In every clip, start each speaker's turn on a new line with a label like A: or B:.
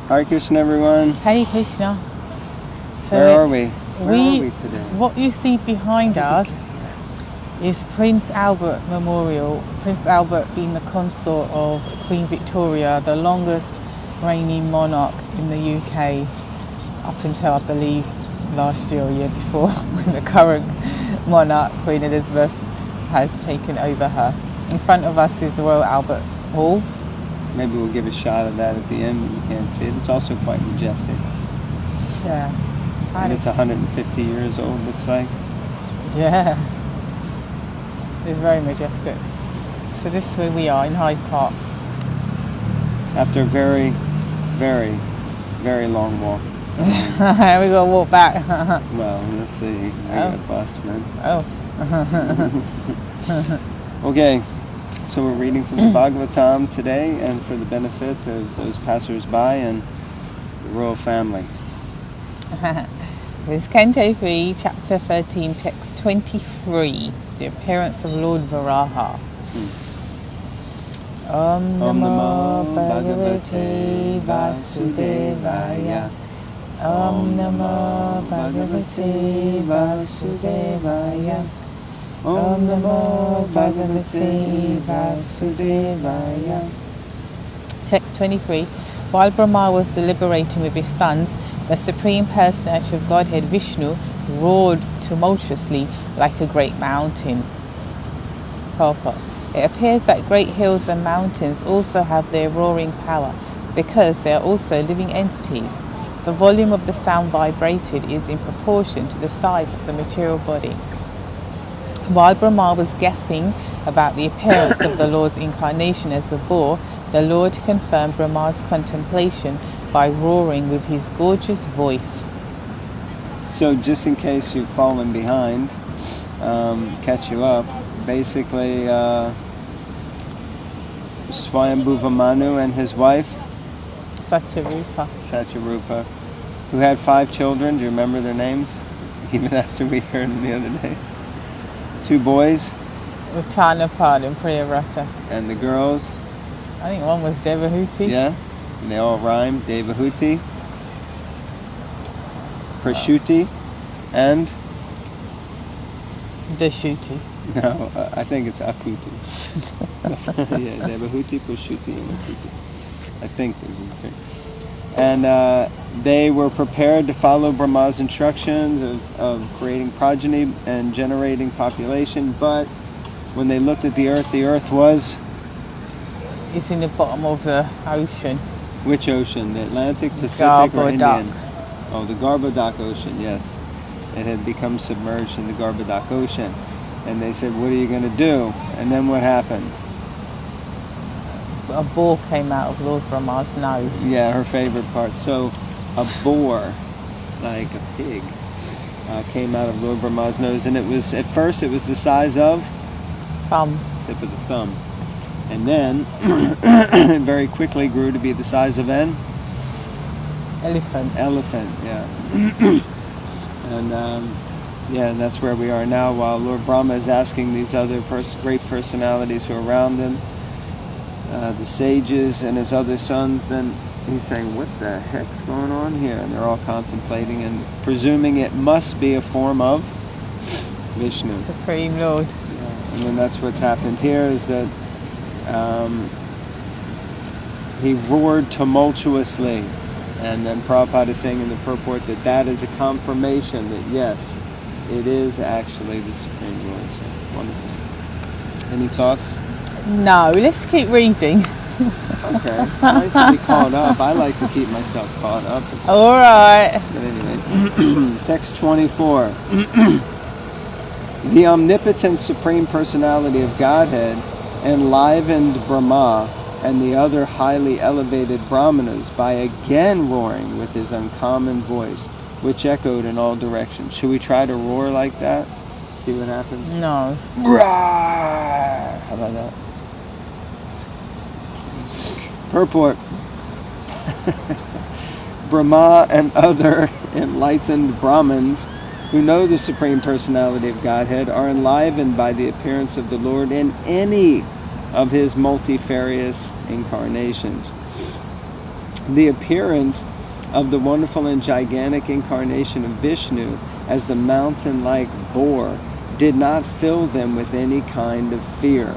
A: Hare Krishna, everyone.
B: Hare Krishna.
A: Where are we? Where are we today?
B: What you see behind us is Prince Albert Memorial. Prince Albert being the consort of Queen Victoria, the longest reigning monarch in the UK up until, I believe, last year or year before, when the current monarch, Queen Elizabeth, has taken over her. In front of us is the Royal Albert Hall.
A: Maybe we'll give a shot of that at the end, but you can't see it. It's also quite majestic.
B: Yeah.
A: And it's 150 years old, looks like.
B: Yeah. It's very majestic. So this is where we are, in Hyde Park.
A: After a very, very, very long walk.
B: We gotta walk back.
A: Well, let's see. I got a bus, man.
B: Oh.
A: Okay, so we're reading from the Bhagavatam today, and for the benefit of those passers-by and the royal family.
B: This is Canto 3, Chapter 13, Text 23, the appearance of Lord Varaha. Om Namo Bhagavate Vasudevaya. Om Namo Bhagavate Vasudevaya. Om Namo Bhagavate Vasudevaya. Text 23. While Brahma was deliberating with his sons, the Supreme Personality of Godhead Vishnu roared tumultuously like a great mountain. Purport. It appears that great hills and mountains also have their roaring power because they are also living entities. The volume of the sound vibrated is in proportion to the size of the material body. While Brahma was guessing about the appearance of the Lord's incarnation as a boar, the Lord confirmed Brahma's contemplation by roaring with his gorgeous voice.
A: So just in case you've fallen behind, catch you up, basically Swayambhuva Manu and his wife, Satyarupa, who had 5 children. Do you remember their names? Even after we heard them the other day. 2 boys.
B: Uttanapad and Priyavrata.
A: And the girls.
B: I think one was Devahuti.
A: Yeah, and they all rhyme. Devahuti, Prashuti, and?
B: Dashuti.
A: No, I think it's Akuti. Yeah, Devahuti, Prashuti, and Akuti. I think those are the 3. And they were prepared to follow Brahma's instructions of creating progeny and generating population, but when they looked at the earth was?
B: It's in the bottom of the ocean.
A: Which ocean? The Atlantic, Pacific, or Indian?
B: Garbodak.
A: Oh, the Garbodak Ocean, yes. It had become submerged in the Garbodak Ocean. And they said, what are you going to do? And then what happened?
B: A boar came out of Lord Brahma's nose.
A: Yeah, her favorite part. So a boar, like a pig, came out of Lord Brahma's nose. And it was, at first, it was the size of?
B: Thumb.
A: Tip of the thumb. And then it very quickly grew to be the size of an?
B: Elephant.
A: Elephant, yeah. And and that's where we are now, while Lord Brahma is asking these other great personalities who are around him, the sages and his other sons, then he's saying, what the heck's going on here? And they're all contemplating and presuming it must be a form of Vishnu.
B: Supreme Lord.
A: Yeah. And then that's what's happened here, is that he roared tumultuously. And then Prabhupada is saying in the purport that is a confirmation that yes, it is actually the Supreme Lord. So wonderful. Any thoughts?
B: No, let's keep reading.
A: Okay, it's nice to be caught up. I like to keep myself caught up.
B: All right.
A: But anyway, text 24. The omnipotent Supreme Personality of Godhead enlivened Brahma and the other highly elevated Brahmanas by again roaring with his uncommon voice, which echoed in all directions. Should we try to roar like that? See what happens?
B: No.
A: How about that? Purport. Brahma and other enlightened Brahmins who know the Supreme Personality of Godhead are enlivened by the appearance of the Lord in any of his multifarious incarnations. The appearance of the wonderful and gigantic incarnation of Vishnu as the mountain-like boar did not fill them with any kind of fear.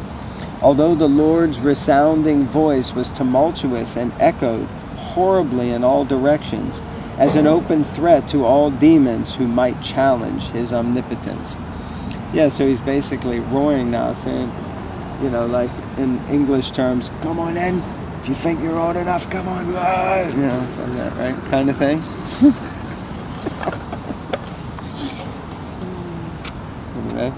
A: Although the Lord's resounding voice was tumultuous and echoed horribly in all directions, as an open threat to all demons who might challenge his omnipotence. Yeah, so he's basically roaring now, saying, like in English terms, come on in. If you think you're old enough, come on. Like that, right? Kind of thing. Anyway.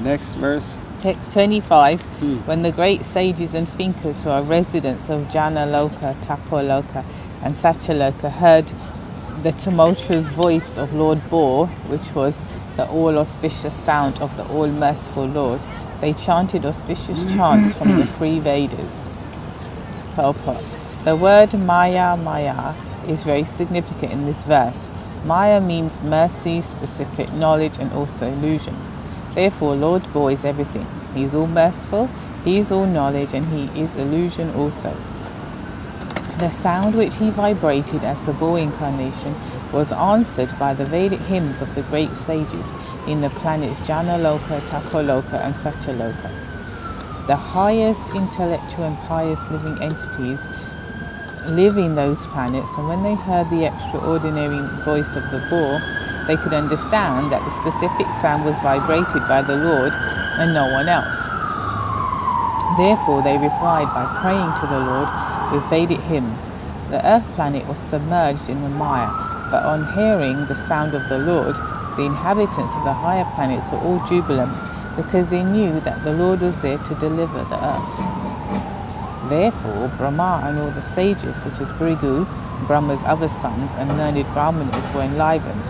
A: Next verse.
B: Text 25. When the great sages and thinkers who are residents of Jnana-loka, Tapo-loka and Satyaloka heard the tumultuous voice of Lord Boar, which was the all-auspicious sound of the all-merciful Lord, they chanted auspicious chants from the three Vedas. Purport. The word Maya Maya is very significant in this verse. Maya means mercy, specific knowledge, and also illusion. Therefore, Lord Boar is everything. He is all merciful, he is all knowledge, and he is illusion also. The sound which he vibrated as the boar incarnation was answered by the Vedic hymns of the great sages in the planets Jnana-loka, Tapo-loka, and Satyaloka. The highest intellectual and pious living entities live in those planets, and when they heard the extraordinary voice of the boar, they could understand that the specific sound was vibrated by the Lord and no one else. Therefore, they replied by praying to the Lord with Vedic hymns. The earth planet was submerged in the mire, but on hearing the sound of the Lord, the inhabitants of the higher planets were all jubilant because they knew that the Lord was there to deliver the earth. Therefore, Brahma and all the sages, such as Bhrigu, Brahma's other sons, and learned Brahmanas were enlivened,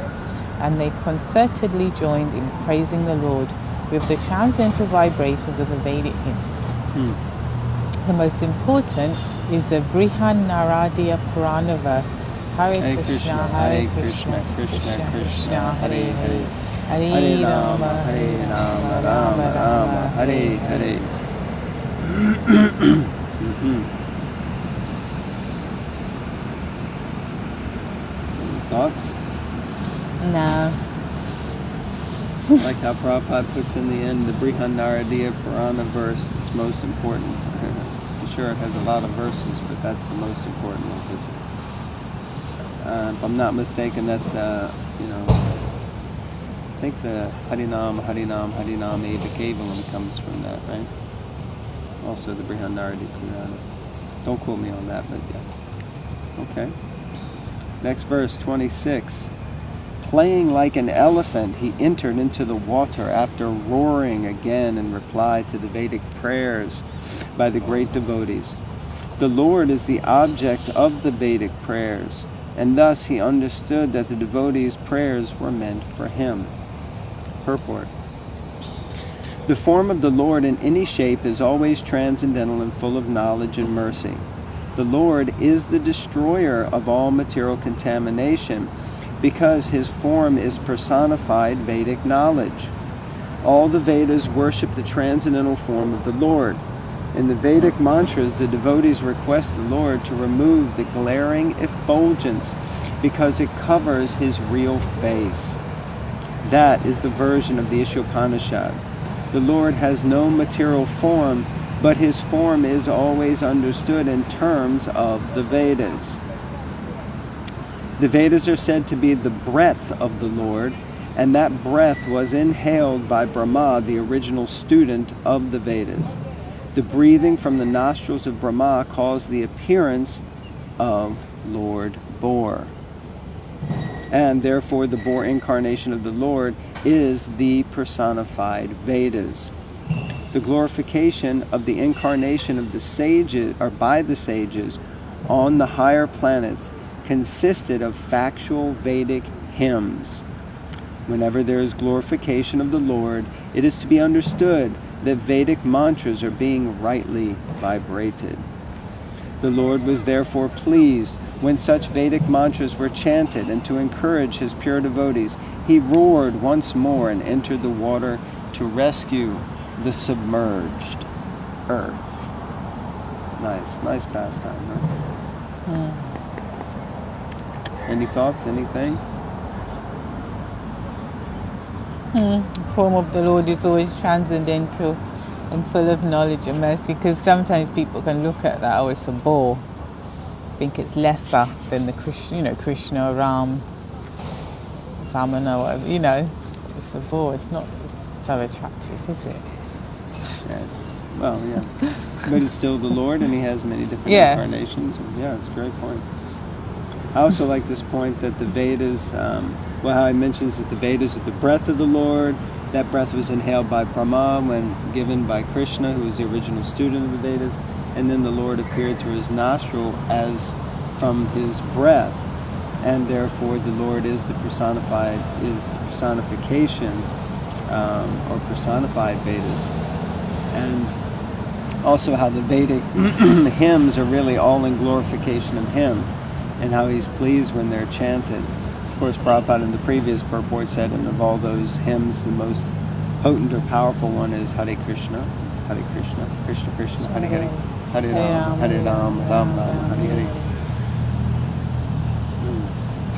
B: and they concertedly joined in praising the Lord with the transcendental vibrations of the Vedic hymns. The most important is the Brihan Naradiya Purana verse, Hare Krishna, Hare Krishna, Krishna Krishna, Hare Hare, Hare Rama, Hare Rama, Rama Rama, Hare Hare.
A: Thoughts?
B: No.
A: Like how Prabhupada puts in the end the Brihanaradiya Purana verse. It's most important. For sure it has a lot of verses, but that's the most important one. Because, if I'm not mistaken, that's the, I think the Harinam, Harinam, Harinam Eva Kevalam comes from that, right? Also the Brihanaradiya Purana. Don't quote me on that, but yeah. Okay. Next verse, 26. Playing like an elephant, he entered into the water after roaring again in reply to the Vedic prayers by the great devotees. The Lord is the object of the Vedic prayers, and thus he understood that the devotees' prayers were meant for him. Purport. The form of the Lord in any shape is always transcendental and full of knowledge and mercy. The Lord is the destroyer of all material contamination, because his form is personified Vedic knowledge. All the Vedas worship the transcendental form of the Lord. In the Vedic mantras, the devotees request the Lord to remove the glaring effulgence because it covers his real face. That is the version of the Ishopanishad. The Lord has no material form, but his form is always understood in terms of the Vedas. The Vedas are said to be the breath of the Lord, and that breath was inhaled by Brahma, the original student of the Vedas. The breathing from the nostrils of Brahma caused the appearance of Lord Boar. And therefore the boar incarnation of the Lord is the personified Vedas. The glorification of the incarnation of the sages, or by the sages, on the higher planets consisted of factual Vedic hymns. Whenever there is glorification of the Lord, it is to be understood that Vedic mantras are being rightly vibrated. The Lord was therefore pleased when such Vedic mantras were chanted, and to encourage his pure devotees, he roared once more and entered the water to rescue the submerged earth. Nice pastime, huh? Any thoughts? Anything?
B: The form of the Lord is always transcendental and full of knowledge and mercy, because sometimes people can look at that, oh, it's a bore. Think it's lesser than the Krishna, Ram, Vamana, whatever, it's a bore. It's not so attractive, is it?
A: Yeah. But it's still the Lord, and he has many different incarnations. And it's a great point. I also like this point that the Vedas, how he mentions that the Vedas are the breath of the Lord. That breath was inhaled by Brahma when given by Krishna, who was the original student of the Vedas, and then the Lord appeared through his nostril as from his breath, and therefore the Lord is the personification or personified Vedas. And also how the Vedic hymns are really all in glorification of him, and how he's pleased when they're chanted. Of course, Prabhupada in the previous purport said, and of all those hymns, the most potent or powerful one is Hare Krishna, Krishna Krishna, Hare Hare, Hare Ram, Hare Ram, Ram Ram, Hare Hare.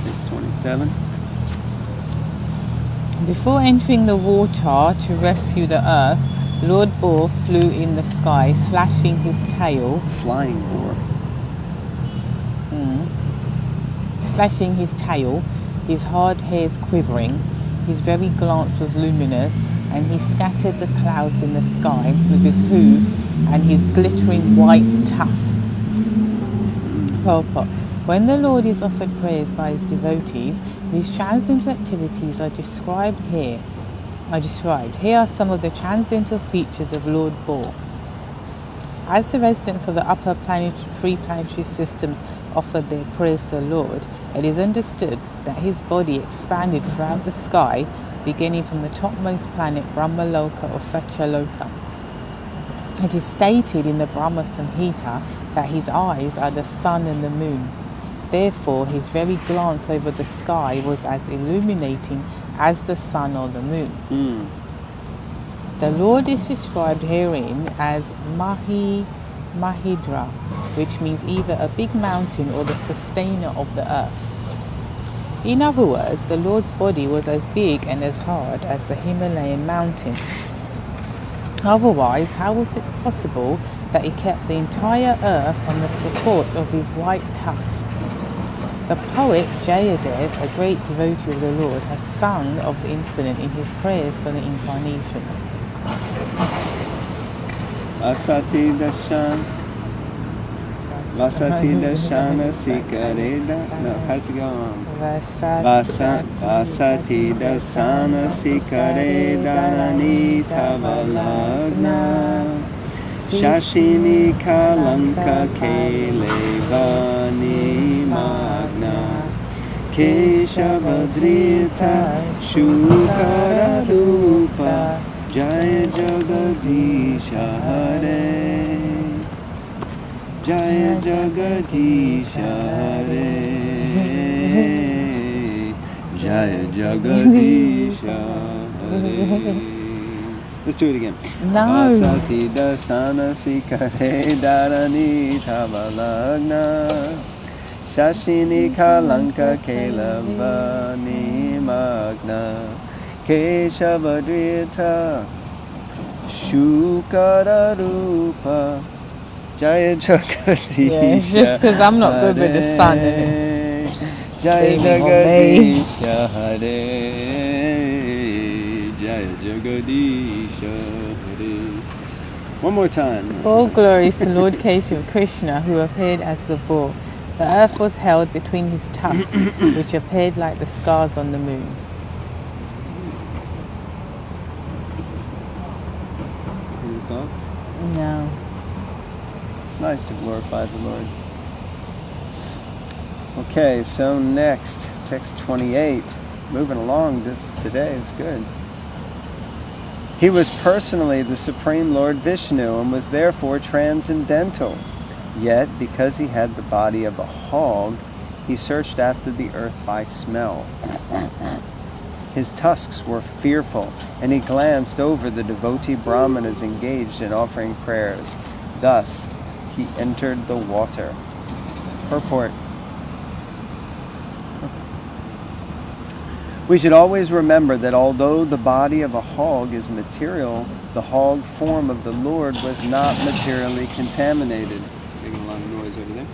A: 627.
B: Before entering the water to rescue the earth, Lord Boar flew in the sky, slashing his tail.
A: Flying boar.
B: Slashing his tail, his hard hairs quivering, his very glance was luminous, and he scattered the clouds in the sky with his hooves and his glittering white tusks. Purport. When the Lord is offered prayers by his devotees, his transcendental activities are described here. Here are some of the transcendental features of Lord Boar. As the residents of the upper three planetary systems offered their prayers to the Lord, it is understood that his body expanded throughout the sky, beginning from the topmost planet Brahmaloka or Satyaloka. It is stated in the Brahma Samhita that his eyes are the sun and the moon. Therefore, his very glance over the sky was as illuminating as the sun or the moon. The Lord is described herein as Mahidra, which means either a big mountain or the sustainer of the earth. In other words, the Lord's body was as big and as hard as the Himalayan mountains. Otherwise, how was it possible that he kept the entire earth on the support of his white tusk? The poet Jayadev, a great devotee of the Lord, has sung of the incident in his prayers for the incarnations.
A: Vasati dashana sikareda. No, how's it go on? Vasati dasana sikareda nita valagna. Shashini kalanka kelevani magna. Keshavadrita shukara rupa. Jaya Jagadisha Hare, Jaya Jagadisha Hare, Jaya Jagadisha Hare. Let's do it again.
B: No.
A: Vasati dasana sikare dharani tavalagna. Shashini kalanka kelavani magna. Keshavadrita Shukara Rupa Jaya Jagadisha.
B: Yeah, it's just because I'm not good with the sun and it's
A: Jaya Jagadisha Hare, Jaya Jagadisha Hare. One more time.
B: All glories to Lord Keshav Krishna, who appeared as the bull. The earth was held between his tusks, which appeared like the scars on the moon.
A: Thoughts?
B: No.
A: It's nice to glorify the Lord. Okay, so next, text 28. Moving along today, it's good. He was personally the Supreme Lord Vishnu and was therefore transcendental. Yet, because he had the body of a hog, he searched after the earth by smell. His tusks were fearful, and he glanced over the devotee brahmanas engaged in offering prayers. Thus, he entered the water. Purport. We should always remember that although the body of a hog is material, the hog form of the Lord was not materially contaminated. Making a lot of noise over there.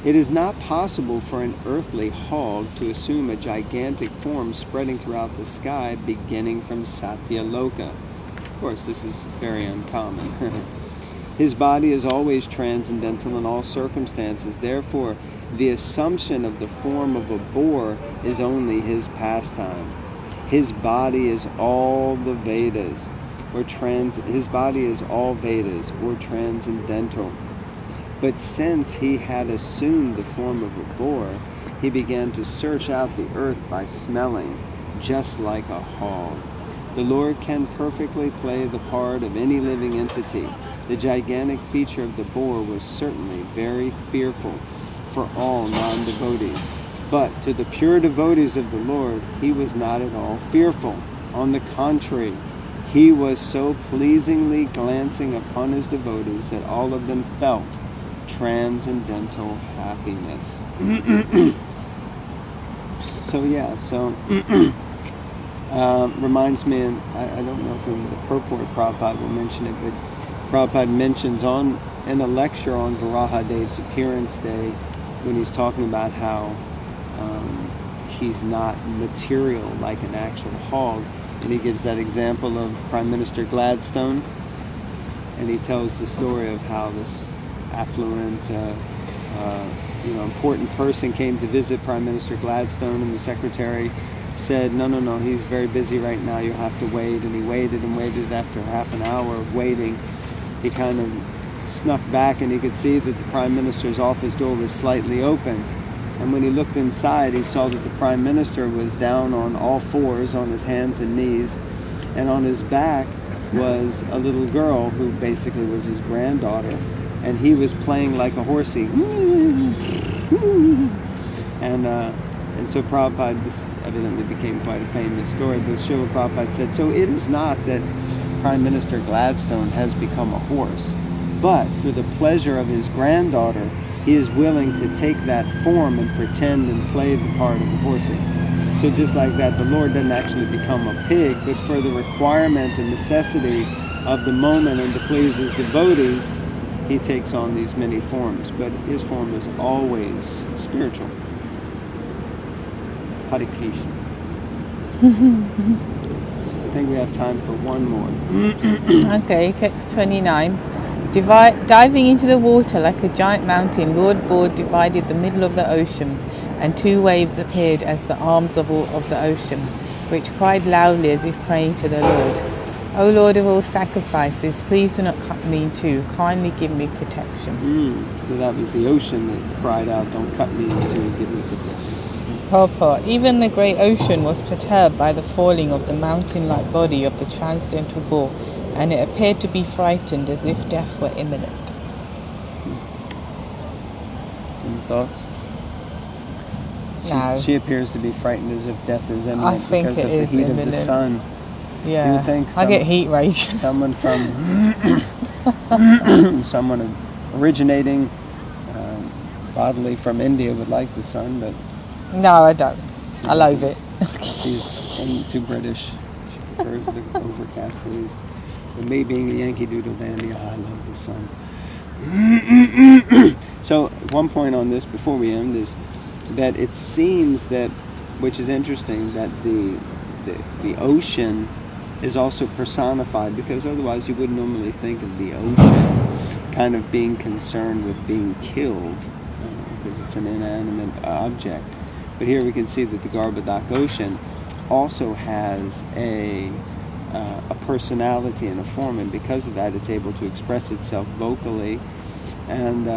A: It is not possible for an earthly hog to assume a gigantic form spreading throughout the sky, beginning from Satyaloka. Of course, this is very uncommon. His body is always transcendental in all circumstances. Therefore, the assumption of the form of a boar is only his pastime. His body is all the Vedas, his body is all Vedas, or transcendental. But since he had assumed the form of a boar, he began to search out the earth by smelling, just like a hog. The Lord can perfectly play the part of any living entity. The gigantic feature of the boar was certainly very fearful for all non-devotees. But to the pure devotees of the Lord, he was not at all fearful. On the contrary, he was so pleasingly glancing upon his devotees that all of them felt transcendental happiness. Reminds me, and I don't know if in the purport Prabhupada will mention it, but Prabhupada mentions in a lecture on Varahadeva's appearance day, when he's talking about how he's not material like an actual hog, and he gives that example of Prime Minister Gladstone, and he tells the story of how this affluent, important person came to visit Prime Minister Gladstone, and the secretary said, no, he's very busy right now, you'll have to wait. And he waited and waited. After half an hour of waiting, he kind of snuck back, and he could see that the Prime Minister's office door was slightly open. And when he looked inside, he saw that the Prime Minister was down on all fours, on his hands and knees, and on his back was a little girl who basically was his granddaughter, and he was playing like a horsey. And so Prabhupada, this evidently became quite a famous story, but Srila Prabhupada said, so it is not that Prime Minister Gladstone has become a horse, but for the pleasure of his granddaughter, he is willing to take that form and pretend and play the part of a horsey. So just like that, the Lord doesn't actually become a pig, but for the requirement and necessity of the moment and to please his devotees, he takes on these many forms, but his form is always spiritual. Hare Krishna. I think we have time for one more.
B: Okay, text 29. Diving into the water like a giant mountain, Lord Bod divided the middle of the ocean, and two waves appeared as the arms of the ocean, which cried loudly as if praying to the Lord. O Lord of all sacrifices, please do not cut me in two. Kindly give me protection.
A: So that was the ocean that cried out, don't cut me in two, give me protection.
B: Purport. Even the great ocean was perturbed by the falling of the mountain-like body of the transcendental bull, and it appeared to be frightened as if death were imminent.
A: Any thoughts?
B: No.
A: She appears to be frightened as if death is imminent because of the heat
B: imminent.
A: of the sun.
B: Yeah,
A: you would think
B: I get heat rage.
A: Someone originating bodily from India would like the sun, but
B: no, I don't. I loathe it.
A: She's too British. She prefers the overcast days. But me being a Yankee Doodle dandy, I love the sun. So one point on this before we end is that it seems that, which is interesting, that the ocean is also personified, because otherwise you wouldn't normally think of the ocean kind of being concerned with being killed, because it's an inanimate object. But here we can see that the Garbhodak ocean also has a personality and a form, and because of that it's able to express itself vocally and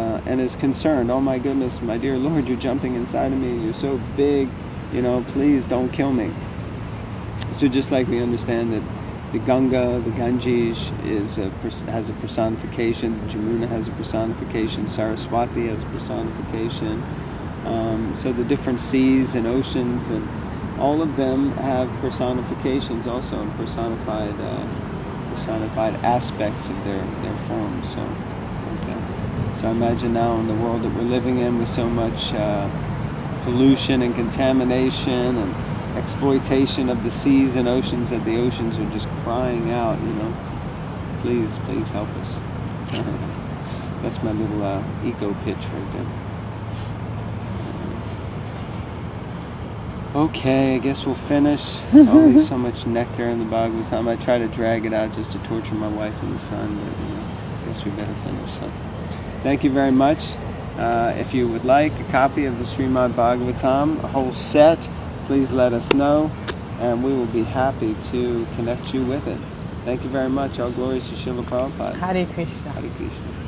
A: is concerned. Oh my goodness, my dear Lord, you're jumping inside of me, you're so big, please don't kill me. So just like we understand that the Ganga, the Ganges has a personification, Jamuna has a personification, Saraswati has a personification. So the different seas and oceans and all of them have personifications also, and personified aspects of their forms. So, okay. So I imagine now in the world that we're living in with so much pollution and contamination and exploitation of the seas and oceans, that the oceans are just crying out, please help us. That's my little eco pitch right there. Okay, I guess we'll finish. There's always so much nectar in the Bhagavatam. I try to drag it out just to torture my wife and the son, but I guess we better finish. So, thank you very much. If you would like a copy of the Srimad Bhagavatam, a whole set, please let us know, and we will be happy to connect you with it. Thank you very much. All glories to Srila Prabhupada.
B: Hare Krishna.
A: Hare Krishna.